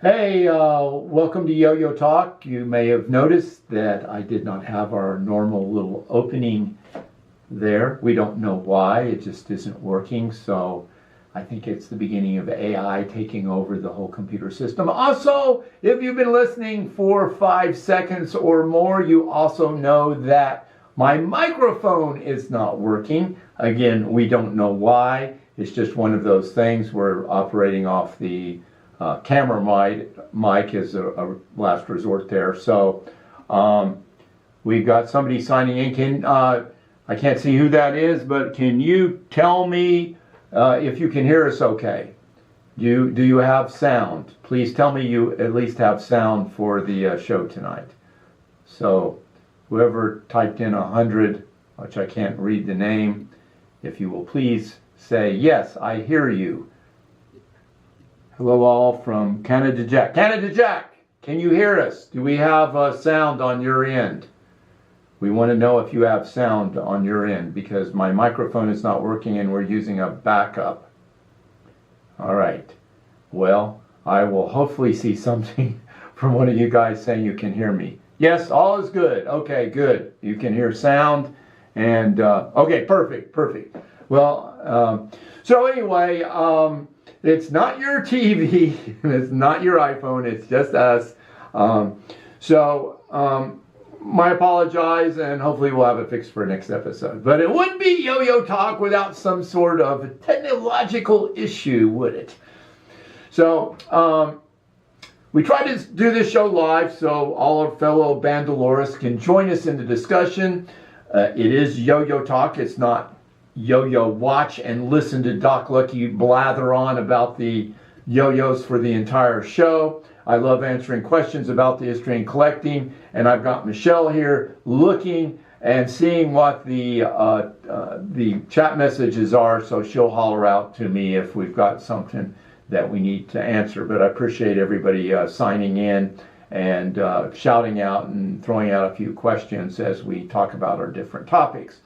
Hey, welcome to Yo-Yo Talk. You may have noticed that I did not have our normal little opening there. We don't know why, it just isn't working. So I think it's the beginning of AI taking over the whole computer system. Also, if you've been listening for 5 seconds or more, you also know that my microphone is not working. Again, we don't know why. It's just one of those things. We're operating off the camera mic is a last resort there. So we've got somebody signing in. I can't see who that is, but can you tell me if you can hear us okay? Do you have sound? Please tell me you at least have sound for the show tonight. So whoever typed in 100, which I can't read the name, if you will please say, yes, I hear you. Hello all from Canada Jack. Canada Jack, can you hear us? Do we have sound on your end? We want to know if you have sound on your end because my microphone is not working and we're using a backup. All right. Well, I will hopefully see something from one of you guys saying you can hear me. Yes, all is good. Okay, good. You can hear sound and okay, perfect. Well, so anyway, it's not your TV, it's not your iPhone, it's just us. My apologize, and hopefully we'll have it fixed for next episode. But it wouldn't be Yo-Yo Talk without some sort of technological issue, would it? So, we try to do this show live so all our fellow Bandalorists can join us in the discussion. It is Yo-Yo Talk, it's not Yo-Yo watch and listen to Doc Lucky blather on about the yo-yos for the entire show. I love answering questions about the history and collecting, and I've got Michelle here looking and seeing what the chat messages are, so she'll holler out to me if we've got something that we need to answer. But I appreciate everybody signing in and shouting out and throwing out a few questions as we talk about our different topics.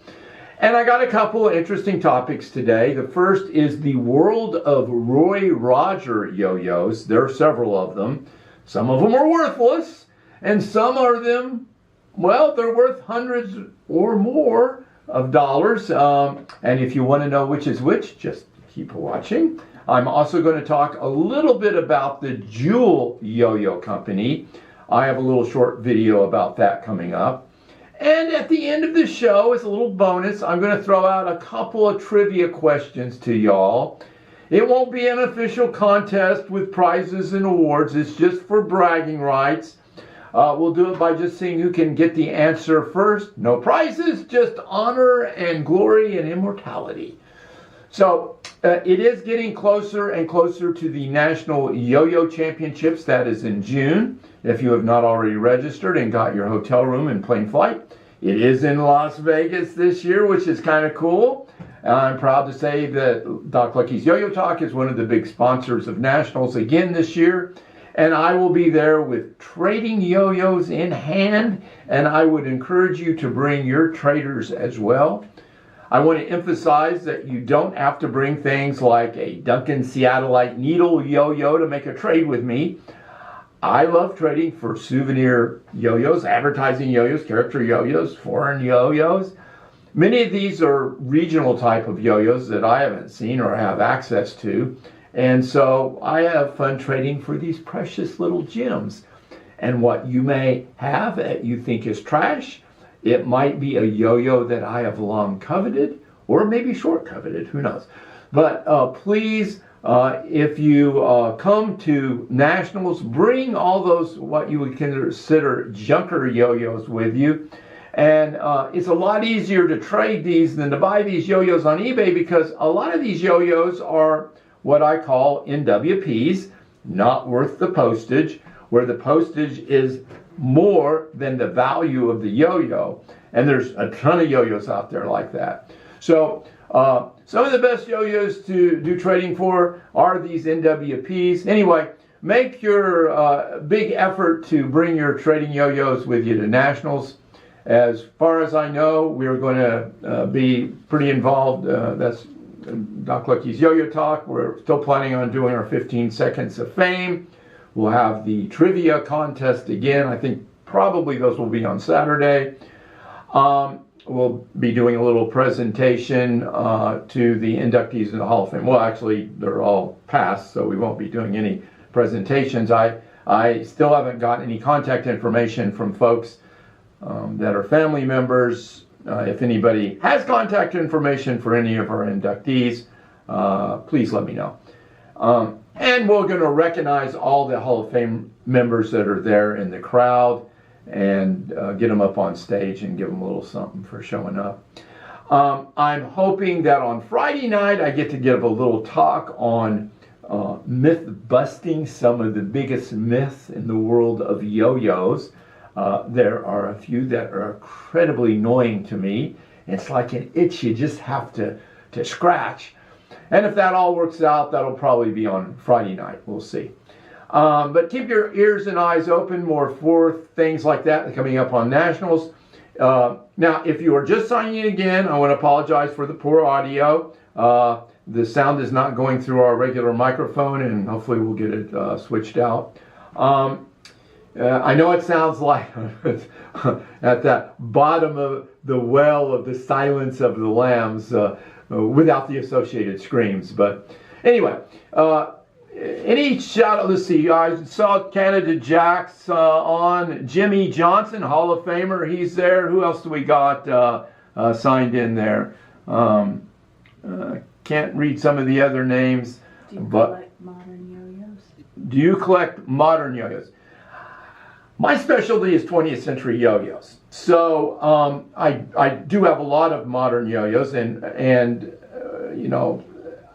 And I got a couple of interesting topics today. The first is the world of Roy Roger yo-yos. There are several of them. Some of them are worthless, and some of them, well, they're worth hundreds or more of dollars. And if you want to know which is which, just keep watching. I'm also going to talk a little bit about the Jewel Yo-Yo Company. I have a little short video about that coming up. And at the end of the show, as a little bonus, I'm going to throw out a couple of trivia questions to y'all. It won't be an official contest with prizes and awards. It's just for bragging rights. We'll do it by just seeing who can get the answer first. No prizes, just honor and glory and immortality. So it is getting closer and closer to the National Yo-Yo Championships. That is in June. If you have not already registered and got your hotel room in plain flight, it is in Las Vegas this year, which is kind of cool. I'm proud to say that Doc Lucky's Yo-Yo Talk is one of the big sponsors of Nationals again this year. And I will be there with trading yo-yos in hand. And I would encourage you to bring your traders as well. I want to emphasize that you don't have to bring things like a Duncan Seattleite needle yo-yo to make a trade with me. I love trading for souvenir yo-yos, advertising yo-yos, character yo-yos, foreign yo-yos. Many of these are regional type of yo-yos that I haven't seen or have access to. And so I have fun trading for these precious little gems. And what you may have that you think is trash, it might be a yo-yo that I have long coveted, or maybe short coveted, who knows. But please, if you come to Nationals, bring all those what you would consider junker yo-yos with you. And it's a lot easier to trade these than to buy these yo-yos on eBay because a lot of these yo-yos are what I call NWPs, not worth the postage, where the postage is more than the value of the yo-yo. And there's a ton of yo-yos out there like that. So some of the best yo-yos to do trading for are these NWPs. Anyway, make your big effort to bring your trading yo-yos with you to Nationals. As far as I know, we're going to be pretty involved. That's Doc Lucky's Yo-Yo Talk. We're still planning on doing our 15 Seconds of Fame. We'll have the trivia contest again. I think probably those will be on Saturday. We'll be doing a little presentation to the inductees in the Hall of Fame. Well, actually, they're all passed, so we won't be doing any presentations. I still haven't got any contact information from folks that are family members. If anybody has contact information for any of our inductees, please let me know. And we're going to recognize all the Hall of Fame members that are there in the crowd and get them up on stage and give them a little something for showing up. I'm hoping that on Friday night I get to give a little talk on myth busting, some of the biggest myths in the world of yo-yos. There are a few that are incredibly annoying to me. It's like an itch you just have to scratch. And if that all works out, that'll probably be on Friday night. We'll see. But keep your ears and eyes open more for things like that coming up on Nationals. Now, if you are just signing in again, I want to apologize for the poor audio. The sound is not going through our regular microphone, and hopefully we'll get it switched out. I know it sounds like at that bottom of the well of the Silence of the Lambs without the associated screams. But anyway, any shout out, let's see, I saw Canada Jack's on. Jimmy Johnson, Hall of Famer, he's there. Who else do we got signed in there? Can't read some of the other names. Do you collect modern yo-yos? Do you collect modern yo-yos? My specialty is 20th century yo-yos. So I do have a lot of modern yo-yos, and you know,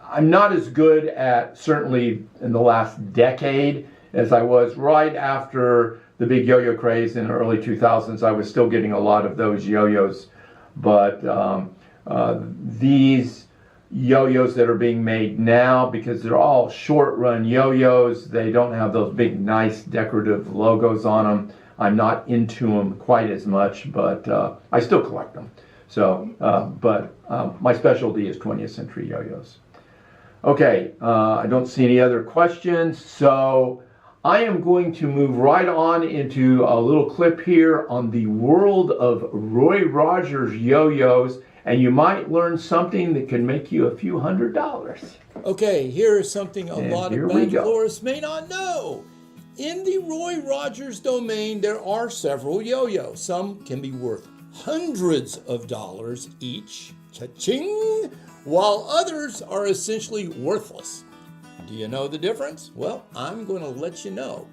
I'm not as good at, certainly in the last decade, as I was right after the big yo-yo craze in the early 2000s. I was still getting a lot of those yo-yos, but these yo-yos that are being made now, because they're all short-run yo-yos, they don't have those big, nice, decorative logos on them. I'm not into them quite as much, but I still collect them. So, but my specialty is 20th century yo-yos. Okay, I don't see any other questions, so I am going to move right on into a little clip here on the world of Roy Rogers yo-yos, and you might learn something that can make you a few $100s. Okay, here is something a lot of Bandalorists may not know. In the Roy Rogers domain, there are several yo-yos. Some can be worth hundreds of dollars each, cha-ching, while others are essentially worthless. Do you know the difference? Well, I'm going to let you know.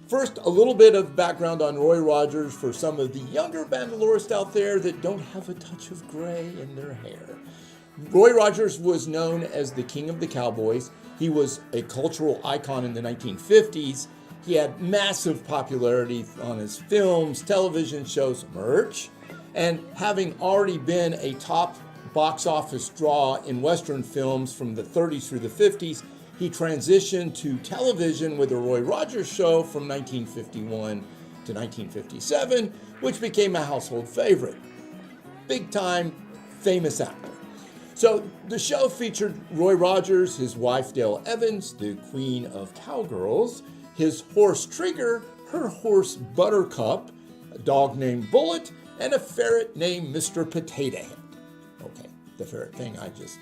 First, a little bit of background on Roy Rogers for some of the younger Bandalorists out there that don't have a touch of gray in their hair. Roy Rogers was known as the King of the Cowboys. He was a cultural icon in the 1950s. He had massive popularity on his films, television shows, merch, and having already been a top box office draw in Western films from the 30s through the 50s, he transitioned to television with the Roy Rogers Show from 1951 to 1957, which became a household favorite. Big time, famous actor. So the show featured Roy Rogers, his wife Dale Evans, the queen of cowgirls, his horse Trigger, her horse Buttercup, a dog named Bullet, and a ferret named Mr. Potato Head. Okay, the ferret thing I just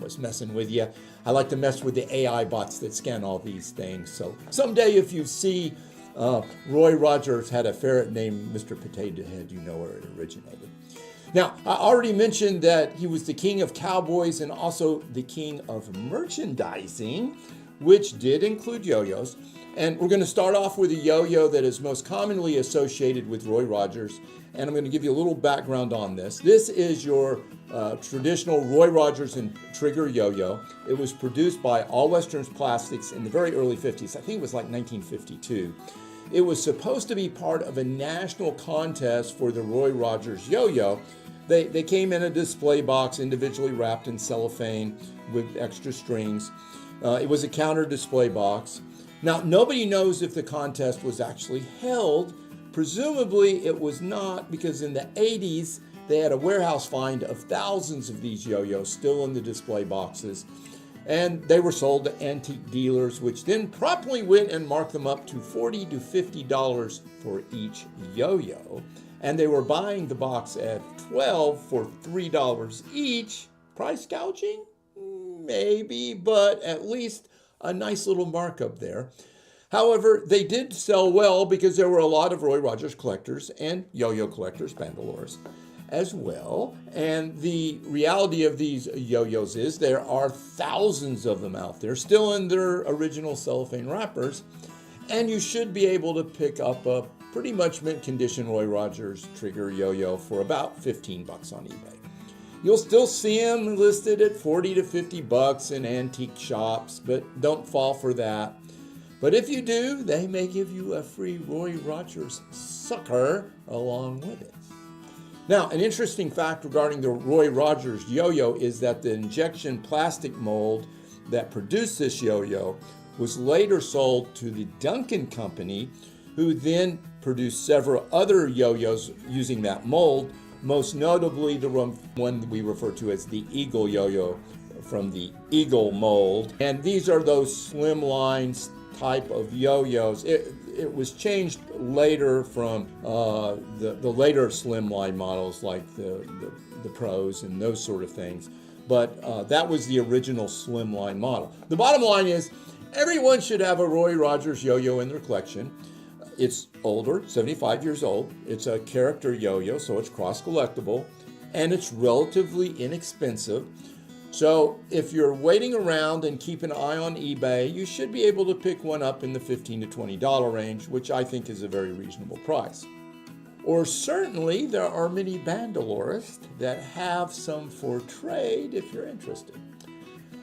was messing with you. I like to mess with the AI bots that scan all these things. So someday if you see Roy Rogers had a ferret named Mr. Potato Head, you know where it originated. Now, I already mentioned that he was the king of cowboys and also the king of merchandising, which did include yo-yos. And we're going to start off with a yo-yo that is most commonly associated with Roy Rogers. And I'm going to give you a little background on this. This is your traditional Roy Rogers and Trigger yo-yo. It was produced by All Westerns Plastics in the very early 50s. I think it was like 1952. It was supposed to be part of a national contest for the Roy Rogers yo-yo. They came in a display box individually wrapped in cellophane with extra strings. It was a counter display box. Now, nobody knows if the contest was actually held. Presumably it was not, because in the 80s, they had a warehouse find of thousands of these yo-yos still in the display boxes. And they were sold to antique dealers, which then promptly went and marked them up to $40 to $50 for each yo-yo. And they were buying the box at $12 for $3 each. Price gouging? Maybe, but at least a nice little markup there. However, they did sell well because there were a lot of Roy Rogers collectors and yo-yo collectors, Bandalorist, as well. And the reality of these yo-yos is there are thousands of them out there, still in their original cellophane wrappers, and you should be able to pick up a pretty much mint condition Roy Rogers trigger yo-yo for about $15 on eBay. You'll still see them listed at $40 to $50 in antique shops, but don't fall for that. But if you do, they may give you a free Roy Rogers sucker along with it. Now, an interesting fact regarding the Roy Rogers yo-yo is that the injection plastic mold that produced this yo-yo was later sold to the Duncan company, who then produced several other yo-yos using that mold, most notably the one we refer to as the Eagle yo-yo from the Eagle mold. And these are those slimline type of yo-yos. It was changed later from the later slimline models like the Pros and those sort of things. But that was the original slimline model. The bottom line is everyone should have a Roy Rogers yo-yo in their collection. It's older, 75 years old. It's a character yo-yo, so it's cross-collectible, and it's relatively inexpensive. So if you're waiting around and keep an eye on eBay, you should be able to pick one up in the $15 to $20 range, which I think is a very reasonable price. Or certainly there are many Bandalorists that have some for trade if you're interested.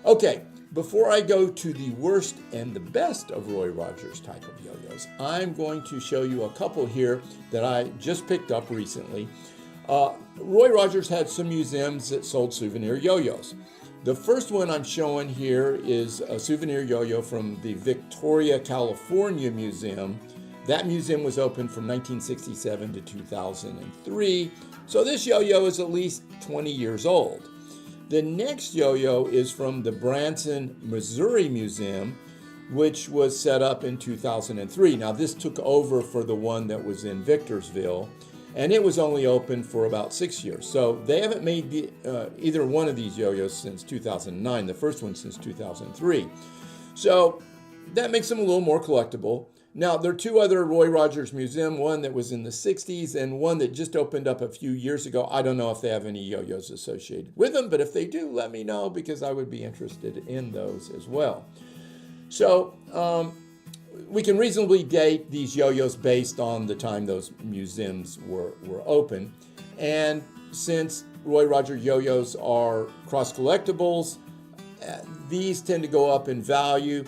Okay, before I go to the worst and the best of Roy Rogers type of yo-yos, I'm going to show you a couple here that I just picked up recently. Roy Rogers had some museums that sold souvenir yo-yos. The first one I'm showing here is a souvenir yo-yo from the Victoria, California Museum. That museum was open from 1967 to 2003, so this yo-yo is at least 20 years old. The next yo-yo is from the Branson, Missouri Museum, which was set up in 2003. Now, this took over for the one that was in Victorville, and it was only open for about 6 years. So they haven't made either one of these yo-yos since 2009, the first one since 2003. So that makes them a little more collectible. Now, there are two other Roy Rogers Museum, one that was in the 60s and one that just opened up a few years ago. I don't know if they have any yo-yos associated with them, but if they do, let me know because I would be interested in those as well. So we can reasonably date these yo-yos based on the time those museums were open. And since Roy Rogers yo-yos are cross-collectibles, these tend to go up in value,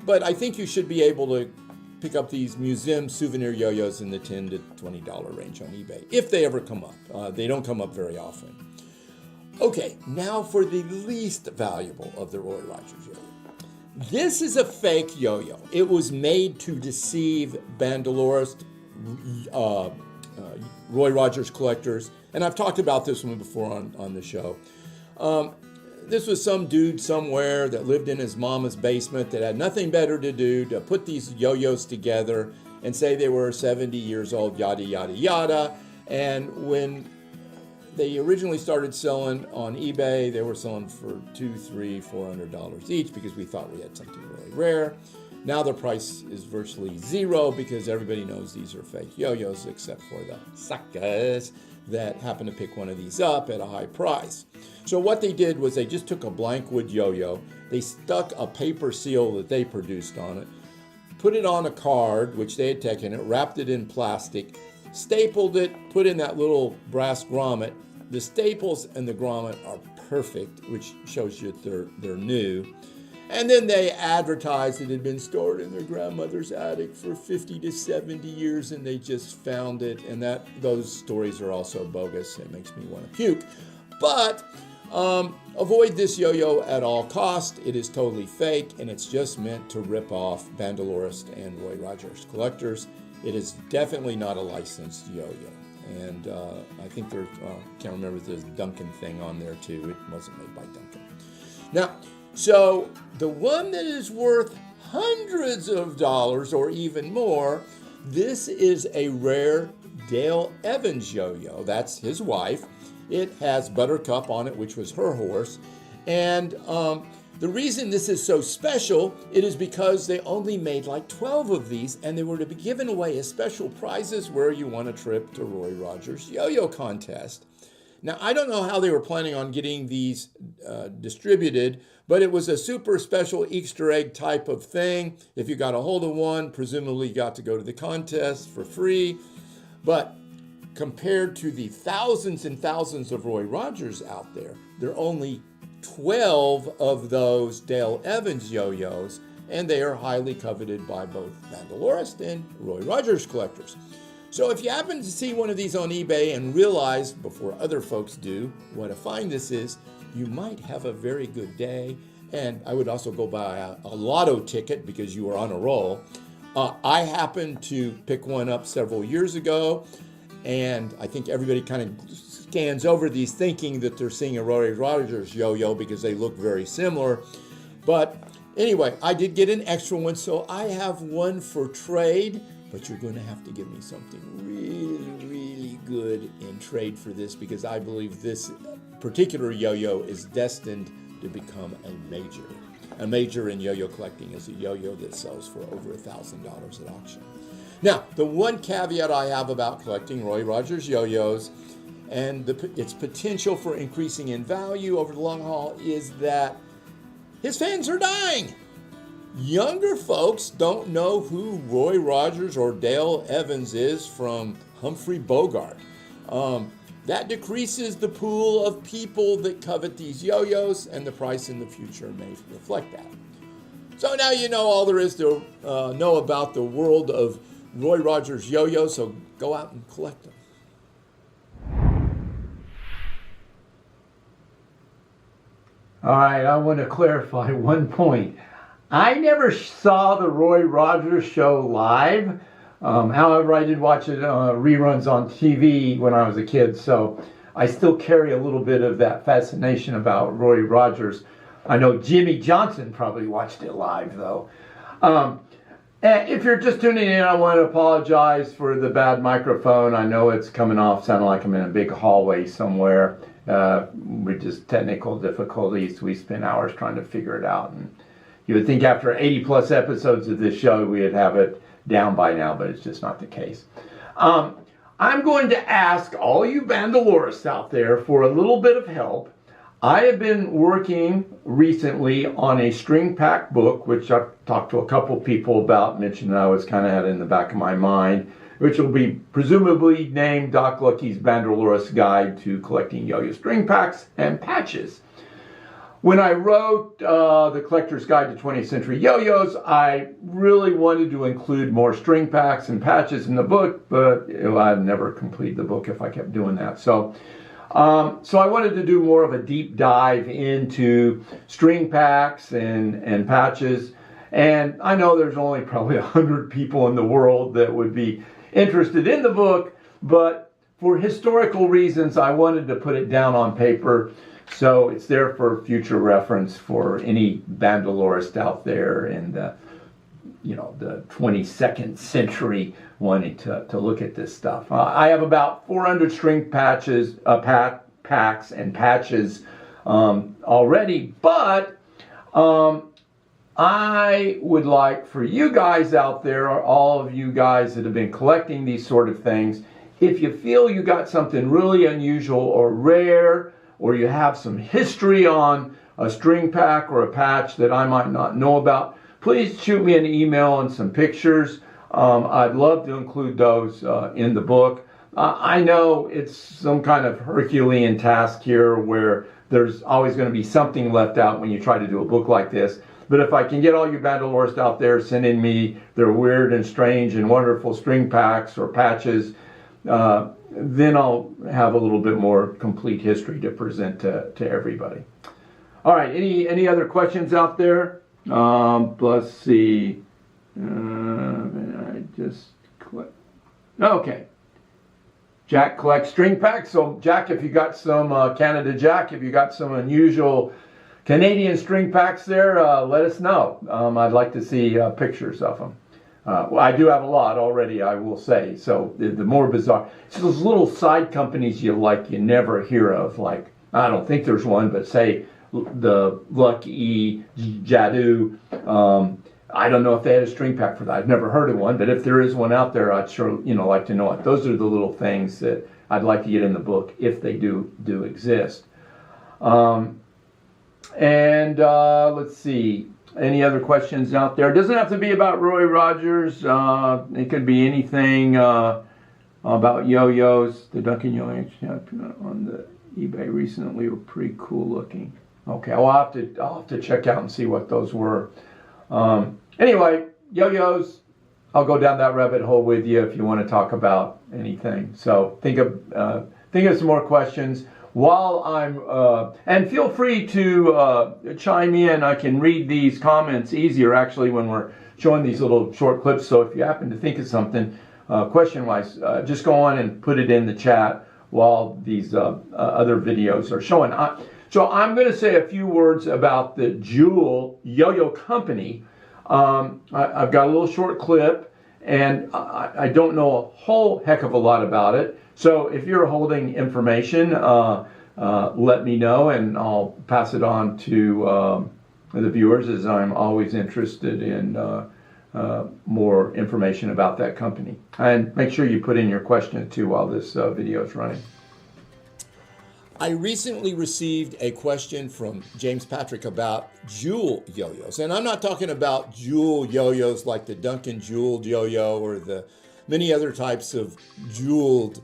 but I think you should be able to pick up these museum souvenir yo-yos in the $10 to $20 range on eBay, if they ever come up. They don't come up very often. Okay, now for the least valuable of the Roy Rogers yo-yo. This is a fake yo-yo. It was made to deceive Bandalorist, Roy Rogers collectors, and I've talked about this one before on the show. This was some dude somewhere that lived in his mama's basement that had nothing better to do to put these yo-yos together and say they were 70 years old, yada, yada, yada. And when they originally started selling on eBay, they were selling for $200, $300, $400 each because we thought we had something really rare. Now the price is virtually zero because everybody knows these are fake yo-yos except for the suckers that happen to pick one of these up at a high price. So what they did was they just took a blank wood yo-yo, they stuck a paper seal that they produced on it, put it on a card, which they had taken it, wrapped it in plastic, stapled it, put in that little brass grommet. The staples and the grommet are perfect, which shows you they're new. And then they advertised it had been stored in their grandmother's attic for 50 to 70 years, and they just found it. And those stories are also bogus. It makes me want to puke. But avoid this yo-yo at all cost. It is totally fake, and it's just meant to rip off Bandalorist and Roy Rogers collectors. It is definitely not a licensed yo-yo. And I think there's, can't remember if there's a Duncan thing on there too. It wasn't made by Duncan. Now, So the one that is worth hundreds of dollars or even more, this is a rare Dale Evans yo-yo. That's his wife. It has Buttercup on it, which was her horse. And the reason this is so special, it is because they only made like 12 of these, and they were to be given away as special prizes where you won a trip to Roy Rogers yo-yo contest. Now, I don't know how they were planning on getting these distributed, but it was a super special Easter egg type of thing. If you got a hold of one, presumably you got to go to the contest for free. But compared to the thousands and thousands of Roy Rogers out there, there are only 12 of those Dale Evans yo-yos, and they are highly coveted by both Bandalorist and Roy Rogers collectors. So if you happen to see one of these on eBay and realize, before other folks do, what a find this is, you might have a very good day. And I would also go buy a lotto ticket because you are on a roll. I happened to pick one up several years ago, and I think everybody kind of scans over these thinking that they're seeing a Roy Rogers yo-yo because they look very similar. But anyway, I did get an extra one, so I have one for trade, but you're going to have to give me something really, really good in trade for this, because I believe this particular yo-yo is destined to become a major. A major in yo-yo collecting is a yo-yo that sells for over $1,000 at auction. Now, the one caveat I have about collecting Roy Rogers yo-yos and its potential for increasing in value over the long haul is that his fans are dying. Younger folks don't know who Roy Rogers or Dale Evans is from Humphrey Bogart. That decreases the pool of people that covet these yo-yos, and the price in the future may reflect that. So now you know all there is to know about the world of Roy Rogers yo-yos, so go out and collect them. All right, I want to clarify one point. I never saw the Roy Rogers show live. However, I did watch it reruns on TV when I was a kid, so I still carry a little bit of that fascination about Roy Rogers. I know Jimmy Johnson probably watched it live, though. And if you're just tuning in, I want to apologize for the bad microphone. I know it's coming off sounding like I'm in a big hallway somewhere. With just technical difficulties, we spent hours trying to figure it out. And you would think after 80 plus episodes of this show, we'd have it down by now, but it's just not the case. I'm going to ask all you Bandalorists out there for a little bit of help. I have been working recently on a string pack book, which I've talked to a couple people about, mentioned I was kind of had in the back of my mind, which will be presumably named Doc Lucky's Bandalorist Guide to Collecting Yo-Yo String Packs and Patches. When I wrote the Collector's Guide to 20th Century Yo-Yos, I really wanted to include more string packs and patches in the book, but I'd never complete the book if I kept doing that. So I wanted to do more of a deep dive into string packs and patches. And I know there's only probably 100 people in the world that would be interested in the book, but for historical reasons, I wanted to put it down on paper. So it's there for future reference for any Bandalorist out there in the 22nd century wanting to look at this stuff. I have about 400 string patches, packs and patches already, but I would like for you guys out there, all of you guys that have been collecting these sort of things, if you feel you got something really unusual or rare, or you have some history on a string pack or a patch that I might not know about, please shoot me an email and some pictures. I'd love to include those in the book. I know it's some kind of Herculean task here where there's always going to be something left out when you try to do a book like this. But if I can get all you Bandalorists out there sending me their weird and strange and wonderful string packs or patches, then I'll have a little bit more complete history to present to everybody. All right, any other questions out there? Let's see. I just click. Okay. Jack collects string packs. So Jack, if you got some Canada Jack, if you got some unusual Canadian string packs there, let us know. I'd like to see pictures of them. Well, I do have a lot already, I will say. So the more bizarre, it's those little side companies you never hear of. Like, I don't think there's one, but say the Lucky E-Jadu. I don't know if they had a string pack for that. I've never heard of one, but if there is one out there, I'd sure like to know it. Those are the little things that I'd like to get in the book if they do exist. Let's see. Any other questions out there? It doesn't have to be about Roy Rogers. It could be anything about yo-yos. The Duncan yo-yos on the eBay recently were pretty cool looking. Okay, I'll have to check out and see what those were. Anyway, yo-yos. I'll go down that rabbit hole with you if you want to talk about anything. So think of some more questions. While and feel free to chime in. I can read these comments easier actually when we're showing these little short clips. So if you happen to think of something question-wise, just go on and put it in the chat while these other videos are showing. So I'm going to say a few words about the Jewel Yo-Yo Company. I've got a little short clip, and I don't know a whole heck of a lot about it. So if you're holding information, let me know, and I'll pass it on to the viewers, as I'm always interested in more information about that company. And make sure you put in your question too while this video is running. I recently received a question from James Patrick about jewel yo-yos. And I'm not talking about jewel yo-yos like the Duncan jeweled yo-yo or the many other types of jeweled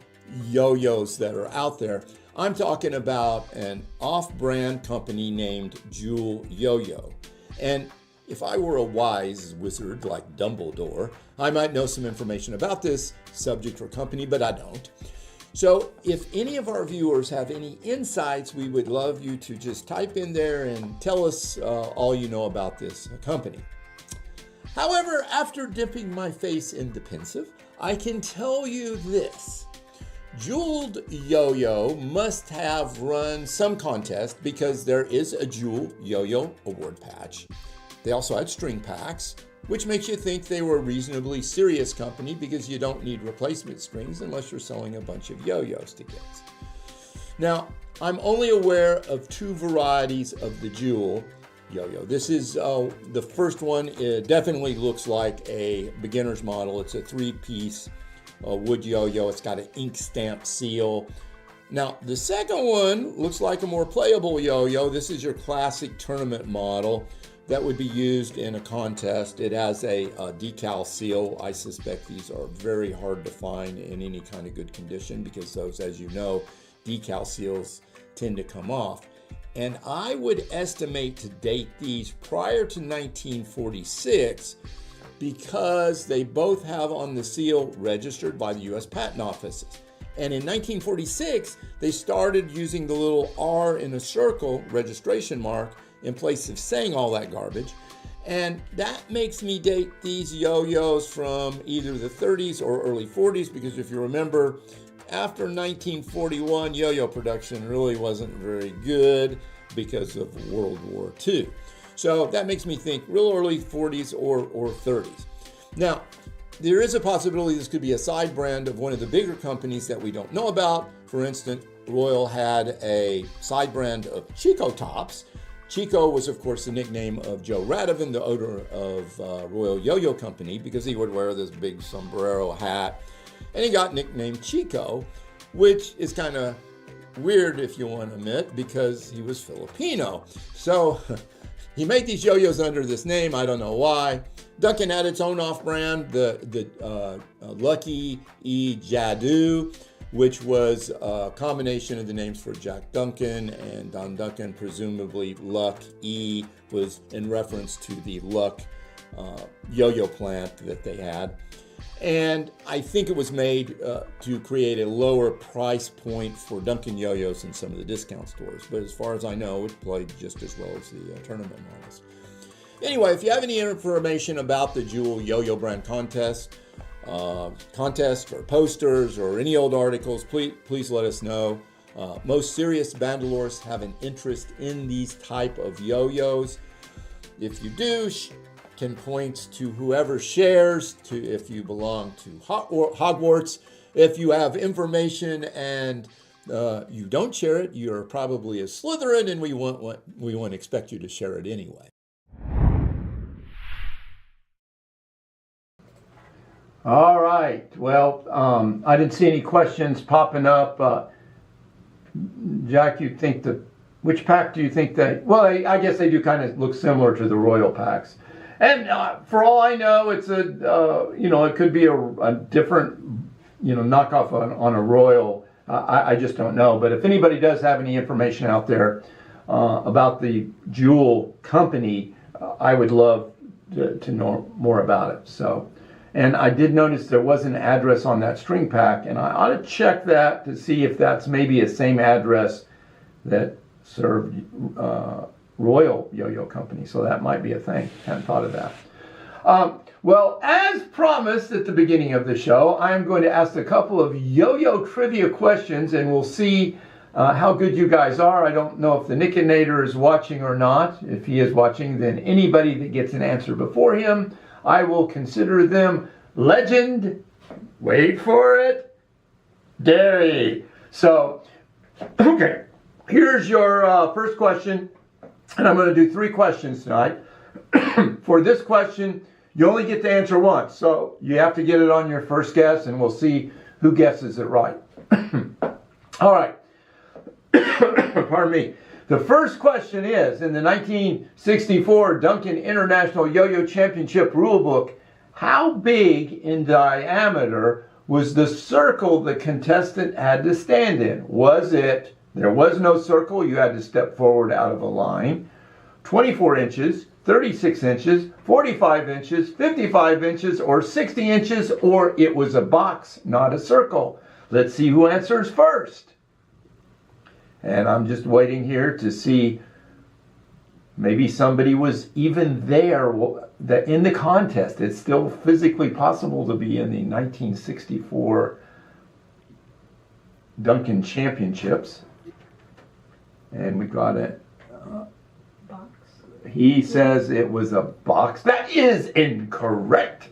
yo-yos that are out there. I'm talking about an off-brand company named Jewel Yo-Yo. And if I were a wise wizard like Dumbledore, I might know some information about this subject or company, but I don't. So if any of our viewers have any insights, we would love you to just type in there and tell us all you know about this company. However, after dipping my face in the pensive, I can tell you this. Jeweled Yo-Yo must have run some contest because there is a Jewel Yo-Yo award patch. They also had string packs, which makes you think they were a reasonably serious company because you don't need replacement strings unless you're selling a bunch of yo-yos to kids. Now, I'm only aware of two varieties of the Jewel Yo-Yo. This is the first one. It definitely looks like a beginner's model. It's a 3-piece wood yo-yo. It's got an ink stamp seal. Now, the second one looks like a more playable yo-yo. This is your classic tournament model that would be used in a contest. It has a decal seal. I suspect these are very hard to find in any kind of good condition because those, as you know, decal seals tend to come off. And I would estimate to date these prior to 1946 because they both have on the seal registered by the U.S. Patent Office. And in 1946, they started using the little R in a circle registration mark in place of saying all that garbage. And that makes me date these yo-yos from either the 30s or early 40s, because if you remember, after 1941, yo-yo production really wasn't very good because of World War II. So that makes me think real early 40s or 30s. Now, there is a possibility this could be a side brand of one of the bigger companies that we don't know about. For instance, Royal had a side brand of Chico tops. Chico was, of course, the nickname of Joe Radovan, the owner of Royal Yo-Yo Company, because he would wear this big sombrero hat. And he got nicknamed Chico, which is kind of weird, if you want to admit, because he was Filipino. So he made these yo-yos under this name. I don't know why. Duncan had its own off-brand, the Lucky E-Jadu, which was a combination of the names for Jack Duncan and Don Duncan. Presumably Luck E was in reference to the Luck yo-yo plant that they had. And I think it was made to create a lower price point for Duncan yo-yos in some of the discount stores. But as far as I know, it played just as well as the tournament models. Anyway, if you have any information about the Jewel Yo-Yo brand contest or posters or any old articles, please let us know. Most serious Bandalorists have an interest in these type of yo-yos. If you do, can point to whoever shares, to if you belong to Hogwarts. If you have information and you don't share it, you're probably a Slytherin, and we won't expect you to share it anyway. All right. Well, I didn't see any questions popping up. Jack, you think which pack do you think well, I guess they do kind of look similar to the Royal packs. And for all I know, it's it could be a different, knockoff on a Royal. I just don't know. But if anybody does have any information out there about the Jewel company, I would love to know more about it. So, and I did notice there was an address on that string pack, and I ought to check that to see if that's maybe a same address that served Royal Yo-Yo Company. So that might be a thing. Hadn't thought of that. Well, as promised at the beginning of the show, I'm going to ask a couple of yo-yo trivia questions, and we'll see how good you guys are. I don't know if the Nickinator is watching or not. If he is watching, then anybody that gets an answer before him, I will consider them legend. Wait for it. Dairy. So, okay. Here's your first question, and I'm going to do 3 questions tonight. For this question, you only get to answer once, so you have to get it on your first guess, and we'll see who guesses it right. All right. Pardon me. The first question is, in the 1964 Duncan International Yo-Yo Championship Rulebook, how big in diameter was the circle the contestant had to stand in? There was no circle, you had to step forward out of a line, 24 inches, 36 inches, 45 inches, 55 inches, or 60 inches, or it was a box, not a circle. Let's see who answers first. And I'm just waiting here to see, maybe somebody was even there in the contest. It's still physically possible to be in the 1964 Duncan Championships. And we got it. Box. He says it was a box. That is incorrect.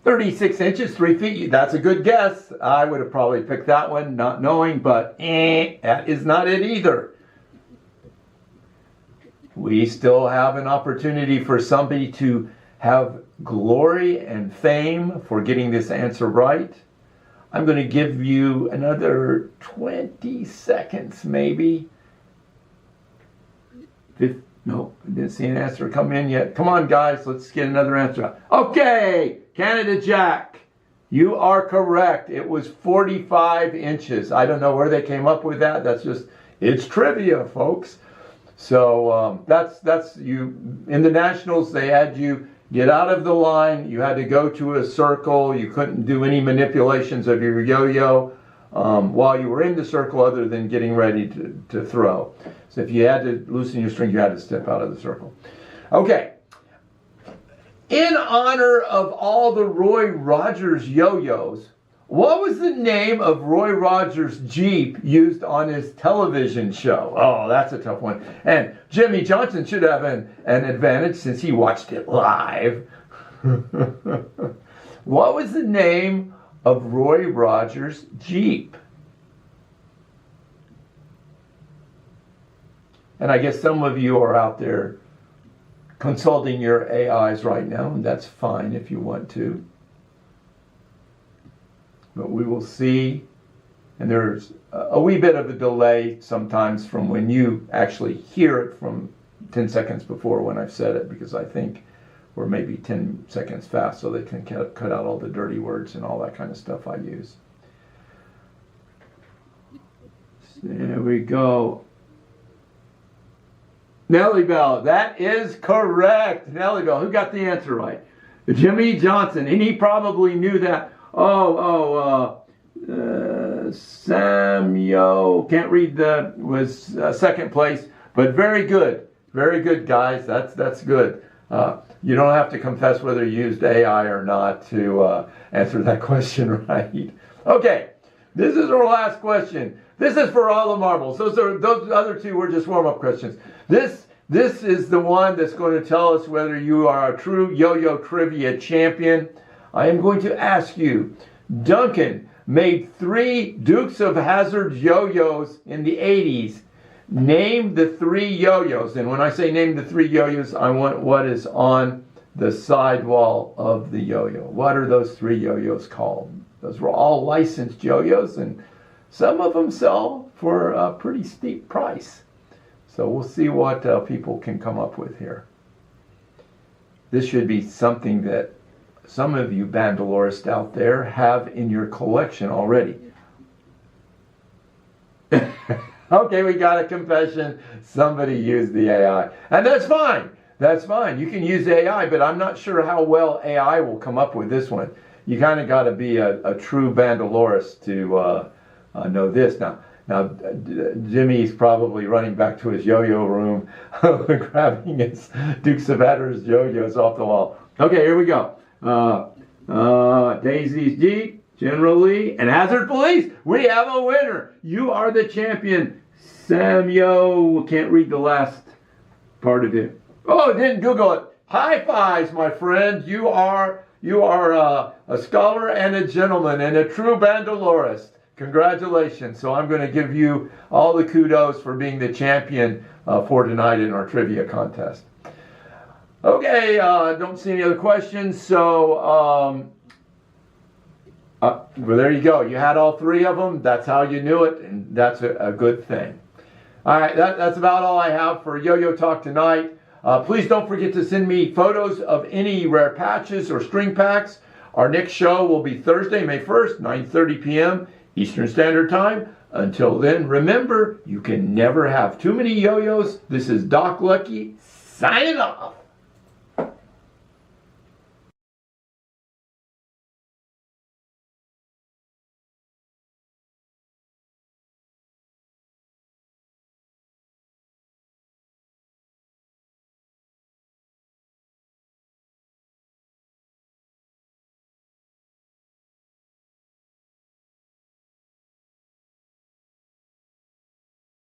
36 inches, 3 feet. That's a good guess. I would have probably picked that one, not knowing, but that is not it either. We still have an opportunity for somebody to have glory and fame for getting this answer right. I'm going to give you another 20 seconds, maybe. No, I didn't see an answer come in yet. Come on, guys, let's get another answer. Okay, Canada Jack, you are correct. It was 45 inches. I don't know where they came up with that. It's trivia, folks. So that's you. In the Nationals, they had you get out of the line. You had to go to a circle. You couldn't do any manipulations of your yo-yo while you were in the circle other than getting ready to throw. So if you had to loosen your string, you had to step out of the circle. Okay. In honor of all the Roy Rogers yo-yos, what was the name of Roy Rogers' Jeep used on his television show? Oh, that's a tough one. And Jimmy Johnson should have an advantage since he watched it live. What was the name of Roy Rogers' Jeep? And I guess some of you are out there consulting your AIs right now, and that's fine if you want to. But we will see. And there's a wee bit of a delay sometimes from when you actually hear it from 10 seconds before when I've said it, because I think we're maybe 10 seconds fast so they can cut out all the dirty words and all that kind of stuff I use. There we go. Nellybelle, that is correct. Nellybelle, who got the answer right? Jimmy Johnson, and he probably knew that. Samuel, can't read was second place, but very good, guys. That's good. You don't have to confess whether you used AI or not to answer that question right. Okay, This is our last question. This is for all the marbles. Those other two were just warm-up questions. This is the one that's going to tell us whether you are a true yo-yo trivia champion. I am going to ask you, Duncan made 3 Dukes of Hazzard yo-yos in the 80s. Name the 3 yo-yos. And when I say name the 3 yo-yos, I want what is on the sidewall of the yo-yo. What are those 3 yo-yos called? Those were all licensed yo-yos, and some of them sell for a pretty steep price. So we'll see what people can come up with here. This should be something that some of you Bandalorists out there have in your collection already. Okay, we got a confession. Somebody used the AI. And that's fine. That's fine. You can use AI, but I'm not sure how well AI will come up with this one. You kind of got to be a true Bandalorist to know this. Now, Jimmy's probably running back to his yo-yo room, grabbing his Dukes of Hazzard yo-yos off the wall. Okay, here we go. Daisy's Jeep, General Lee, and Hazard Police. We have a winner. You are the champion. Samuel, can't read the last part of it. Oh, didn't Google it. High fives, my friend. You are a scholar and a gentleman and a true Bandalorist. Congratulations. So I'm going to give you all the kudos for being the champion for tonight in our trivia contest. Okay, don't see any other questions. So, well, there you go. You had all 3 of them. That's how you knew it, and that's a good thing. All right, that's about all I have for Yo-Yo Talk tonight. Please don't forget to send me photos of any rare patches or string packs. Our next show will be Thursday, May 1st, 9:30 p.m. Eastern Standard Time. Until then, remember, you can never have too many yo-yos. This is Doc Lucky, signing off.